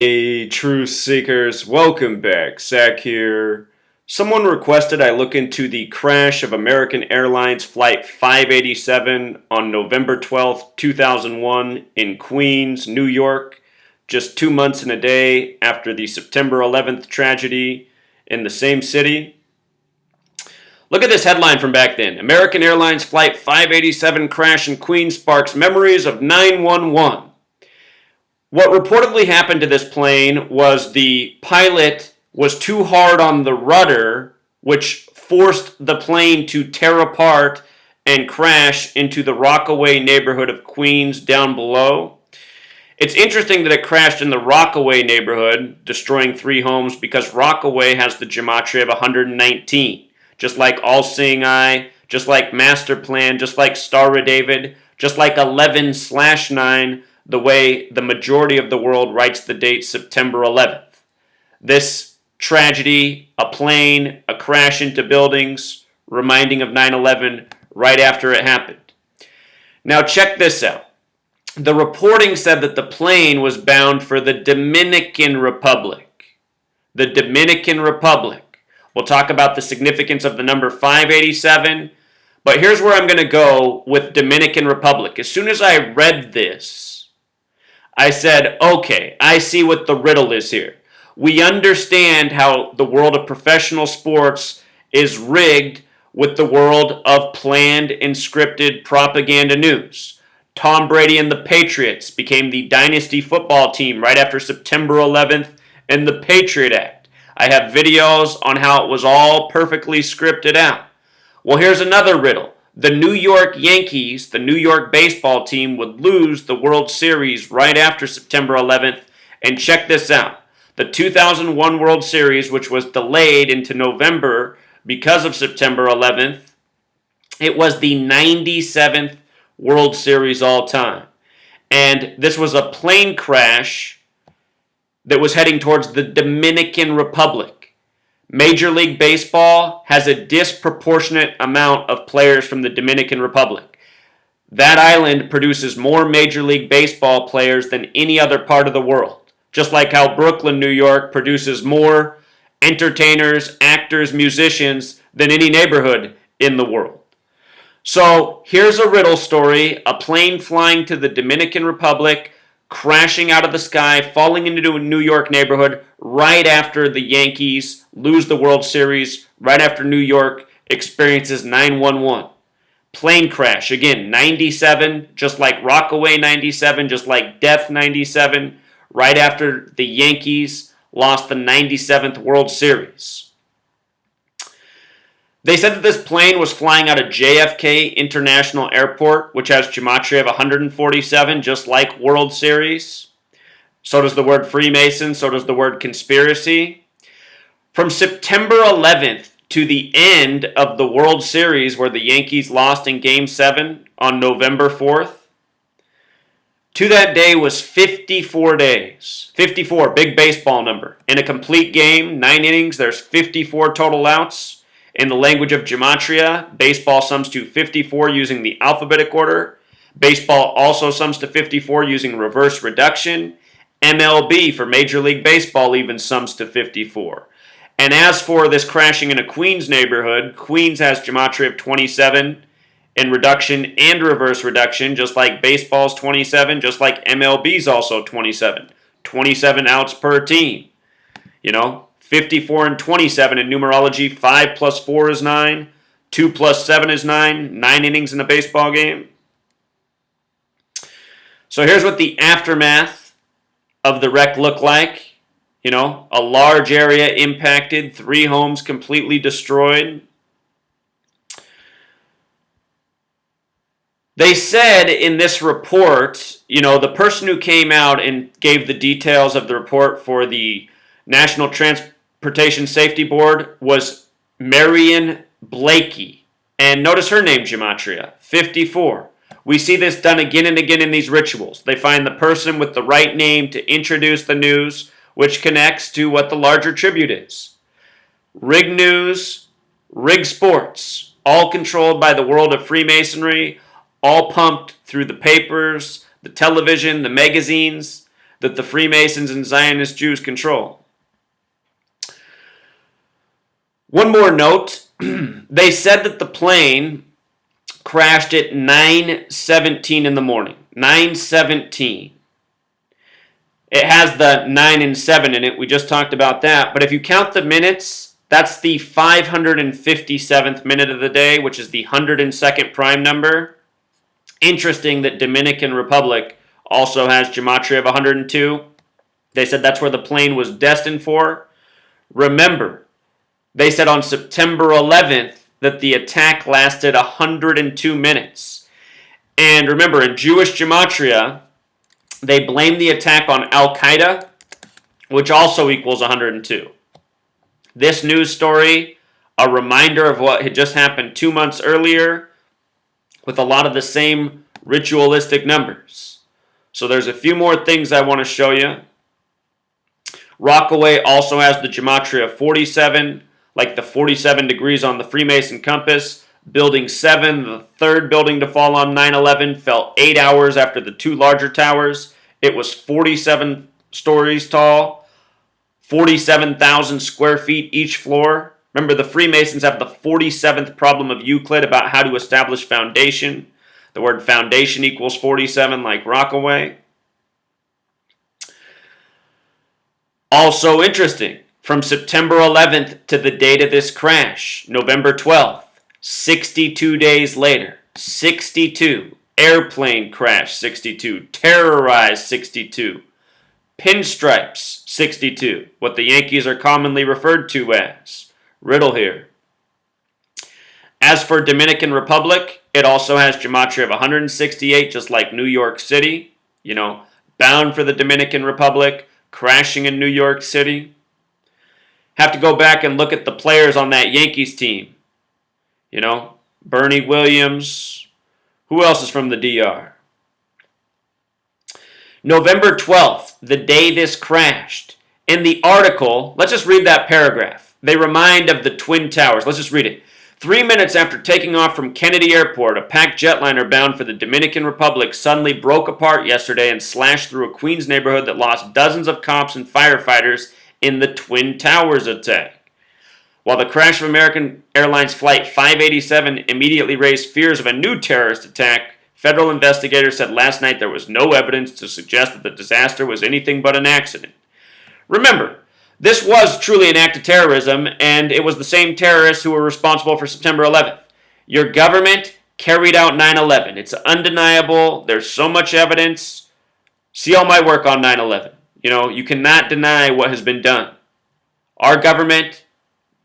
Hey, truth seekers, welcome back. Zach here. Someone requested I look into the crash of American Airlines Flight 587 on November 12th, 2001 in Queens, New York, just 2 months and a day after the September 11th tragedy in the same city. Look at this headline from back then. American Airlines Flight 587 crash in Queens sparks memories of 911. What reportedly happened to this plane was the pilot was too hard on the rudder, which forced the plane to tear apart and crash into the Rockaway neighborhood of Queens down below. It's interesting that it crashed in the Rockaway neighborhood, destroying 3 homes, because Rockaway has the gematria of 119. Just like All Seeing Eye, just like Master Plan, just like Star of David, just like 11/9, the way the majority of the world writes the date September 11th. This tragedy, a plane, a crash into buildings, reminding of 9/11 right after it happened. Now check this out. The reporting said that the plane was bound for the Dominican Republic. The Dominican Republic. We'll talk about the significance of the number 587, but here's where I'm going to go with Dominican Republic. As soon as I read this, I said, okay, I see what the riddle is here. We understand how the world of professional sports is rigged with the world of planned and scripted propaganda news. Tom Brady and the Patriots became the dynasty football team right after September 11th and the Patriot Act. I have videos on how it was all perfectly scripted out. Well, here's another riddle. The New York Yankees, the New York baseball team, would lose the World Series right after September 11th. And check this out. The 2001 World Series, which was delayed into November because of September 11th, it was the 97th World Series all time. And this was a plane crash that was heading towards the Dominican Republic. Major League Baseball has a disproportionate amount of players from the Dominican Republic. That island produces more Major League Baseball players than any other part of the world. Just like how Brooklyn, New York produces more entertainers, actors, musicians than any neighborhood in the world. So here's a riddle story. A plane flying to the Dominican Republic, crashing out of the sky, falling into a New York neighborhood right after the Yankees lose the World Series, right after New York experiences 911. Plane crash, again, 97, just like Rockaway 97, just like Death 97, right after the Yankees lost the 97th World Series. They said that this plane was flying out of JFK International Airport, which has gematria of 147, just like World Series. So does the word Freemason, so does the word conspiracy. From September 11th to the end of the World Series, where the Yankees lost in Game 7 on November 4th, to that day was 54 days. 54, big baseball number. In a complete game, 9 innings, there's 54 total outs. In the language of gematria, baseball sums to 54 using the alphabetic order. Baseball also sums to 54 using reverse reduction. MLB, for Major League Baseball, even sums to 54. And as for this crashing in a Queens neighborhood, Queens has gematria of 27 in reduction and reverse reduction, just like baseball's 27, just like MLB's also 27. 27 outs per team. 54 and 27 in numerology. 5 plus 4 is 9. 2 plus 7 is 9. 9 innings in a baseball game. So here's what the aftermath of the wreck looked like. A large area impacted. 3 homes completely destroyed. They said in this report, the person who came out and gave the details of the report for the National Transportation Safety Board was Marion Blakey. And notice her name, gematria, 54. We see this done again and again in these rituals. They find the person with the right name to introduce the news, which connects to what the larger tribute is. Rig news, rig sports, all controlled by the world of Freemasonry, all pumped through the papers, the television, the magazines. that the Freemasons and Zionist Jews control. One more note, they said that the plane crashed at 9:17 in the morning. 9:17. It has the 9 and 7 in it. We just talked about that. But if you count the minutes, that's the 557th minute of the day, which is the 102nd prime number. Interesting that Dominican Republic also has gematria of 102. They said that's where the plane was destined for. Remember, they said on September 11th that the attack lasted 102 minutes. And remember, in Jewish gematria, they blame the attack on Al-Qaeda, which also equals 102. This news story, a reminder of what had just happened 2 months earlier with a lot of the same ritualistic numbers. So there's a few more things I want to show you. Rockaway also has the gematria of 47, like the 47 degrees on the Freemason compass. Building 7, the third building to fall on 9/11, fell 8 hours after the two larger towers. It was 47 stories tall, 47,000 square feet each floor. Remember, the Freemasons have the 47th problem of Euclid about how to establish foundation. The word foundation equals 47, like Rockaway. Also interesting, from September 11th to the date of this crash, November 12th, 62 days later, 62, airplane crash 62, terrorized 62, pinstripes 62, what the Yankees are commonly referred to as. Riddle here. As for Dominican Republic, it also has gematria of 168, just like New York City. Bound for the Dominican Republic, crashing in New York City. Have to go back and look at the players on that Yankees team. Bernie Williams. Who else is from the DR? November 12th, the day this crashed. In the article, let's just read that paragraph. They remind of the Twin Towers. Let's just read it. 3 minutes after taking off from Kennedy Airport, a packed jetliner bound for the Dominican Republic suddenly broke apart yesterday and slashed through a Queens neighborhood that lost dozens of cops and firefighters in the Twin Towers attack. While the crash of American Airlines Flight 587 immediately raised fears of a new terrorist attack, federal investigators said last night there was no evidence to suggest that the disaster was anything but an accident. Remember, this was truly an act of terrorism, and it was the same terrorists who were responsible for September 11th. Your government carried out 9/11. It's undeniable. There's so much evidence. See all my work on 9/11. You cannot deny what has been done. Our government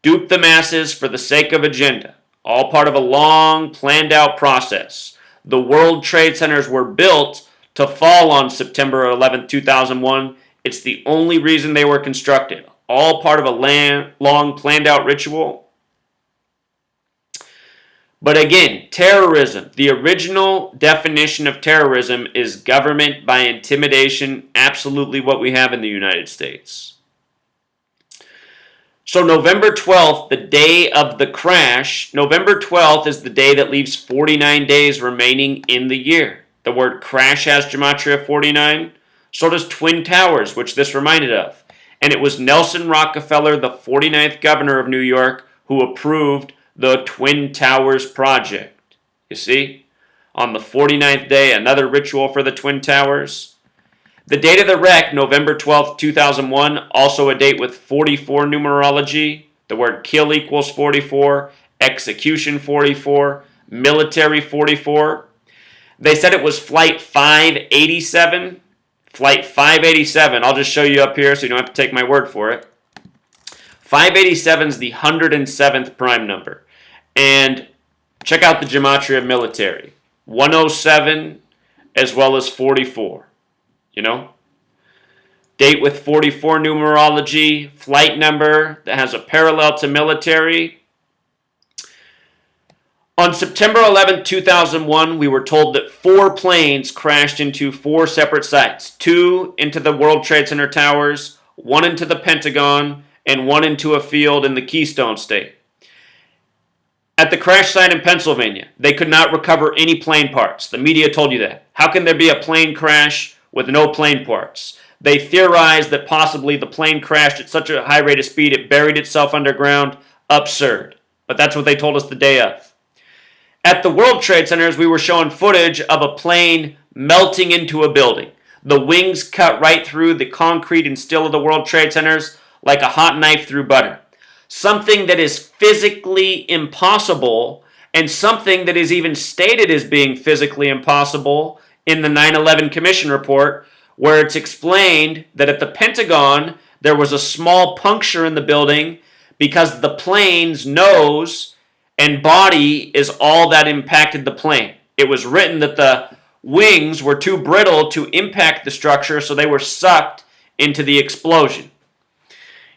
duped the masses for the sake of agenda, all part of a long, planned-out process. The World Trade Centers were built to fall on September 11, 2001. It's the only reason they were constructed, all part of a long, planned-out ritual. But again, terrorism, the original definition of terrorism is government by intimidation, absolutely what we have in the United States. So November 12th, the day of the crash, November 12th is the day that leaves 49 days remaining in the year. The word crash has gematria 49. So does Twin Towers, which this reminded of. And it was Nelson Rockefeller, the 49th governor of New York, who approved the Twin Towers project. You see? On the 49th day, another ritual for the Twin Towers. The date of the wreck, November 12th, 2001, also a date with 44 numerology. The word kill equals 44, execution 44, military 44. They said it was Flight 587. Flight 587, I'll just show you up here so you don't have to take my word for it. 587 is the 107th prime number. And check out the gematria of military. 107 as well as 44. Date with 44 numerology, flight number that has a parallel to military. On September 11, 2001, we were told that 4 planes crashed into 4 separate sites. 2 into the World Trade Center towers, 1 into the Pentagon, and 1 into a field in the Keystone State. At the crash site in Pennsylvania, they could not recover any plane parts. The media told you that. How can there be a plane crash with no plane parts? They theorized that possibly the plane crashed at such a high rate of speed it buried itself underground. Absurd. But that's what they told us the day of. At the World Trade Centers, we were shown footage of a plane melting into a building. The wings cut right through the concrete and steel of the World Trade Centers like a hot knife through butter. Something that is physically impossible, and something that is even stated as being physically impossible in the 9/11 Commission report, where it's explained that at the Pentagon there was a small puncture in the building because the plane's nose and body is all that impacted the plane. It was written that the wings were too brittle to impact the structure, so they were sucked into the explosion.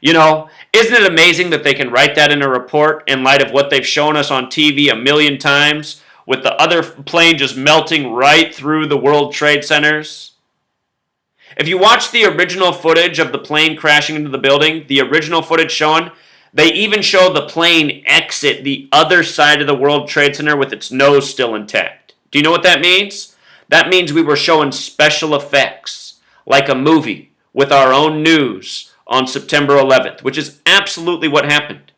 You know, isn't it amazing that they can write that in a report in light of what they've shown us on TV a million times, with the other plane just melting right through the World Trade Centers? If you watch the original footage of the plane crashing into the building, the original footage shown, they even show the plane exit the other side of the World Trade Center with its nose still intact. Do you know what that means? That means we were showing special effects, like a movie, with our own news on September 11th, which is absolutely what happened.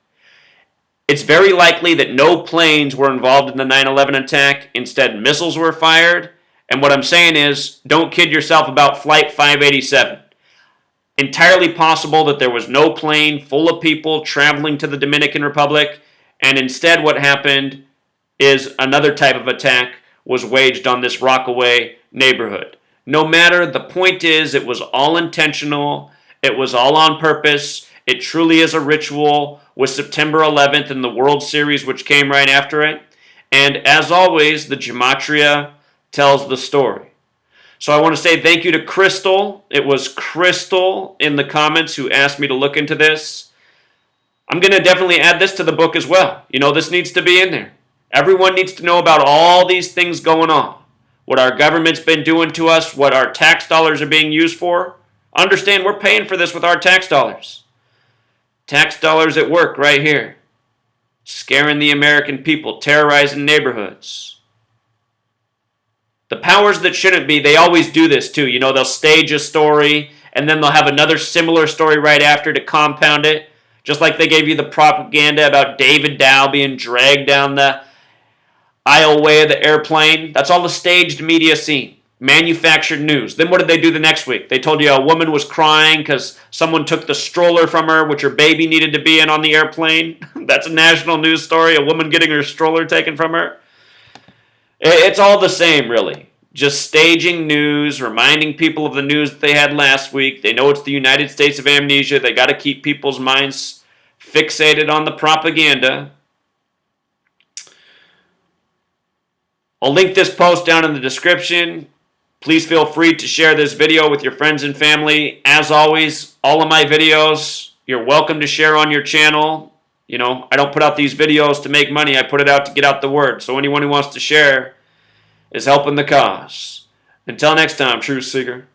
It's very likely that no planes were involved in the 9/11 attack. Instead, missiles were fired. And what I'm saying is, don't kid yourself about Flight 587. Entirely possible that there was no plane full of people traveling to the Dominican Republic, and instead what happened is another type of attack was waged on this Rockaway neighborhood. No matter, the point is, it was all intentional, it was all on purpose, it truly is a ritual with September 11th and the World Series which came right after it, and as always, the gematria tells the story. So I want to say thank you to Crystal. It was Crystal in the comments who asked me to look into this. I'm going to definitely add this to the book as well. You know, this needs to be in there. Everyone needs to know about all these things going on. What our government's been doing to us, what our tax dollars are being used for. Understand, we're paying for this with our tax dollars. Tax dollars at work right here. Scaring the American people, terrorizing neighborhoods. The powers that shouldn't be, they always do this too. You know, they'll stage a story, and then they'll have another similar story right after to compound it. Just like they gave you the propaganda about David Dow being dragged down the aisleway of the airplane. That's all the staged media scene. Manufactured news. Then what did they do the next week? They told you a woman was crying because someone took the stroller from her, which her baby needed to be in on the airplane. That's a national news story, a woman getting her stroller taken from her. It's all the same, really. Just staging news, reminding people of the news that they had last week. They know it's the United States of amnesia. They got to keep people's minds fixated on the propaganda. I'll link this post down in the description. Please feel free to share this video with your friends and family. As always, all of my videos, you're welcome to share on your channel. You know, I don't put out these videos to make money. I put it out to get out the word. So anyone who wants to share is helping the cause. Until next time, Truth Seeker.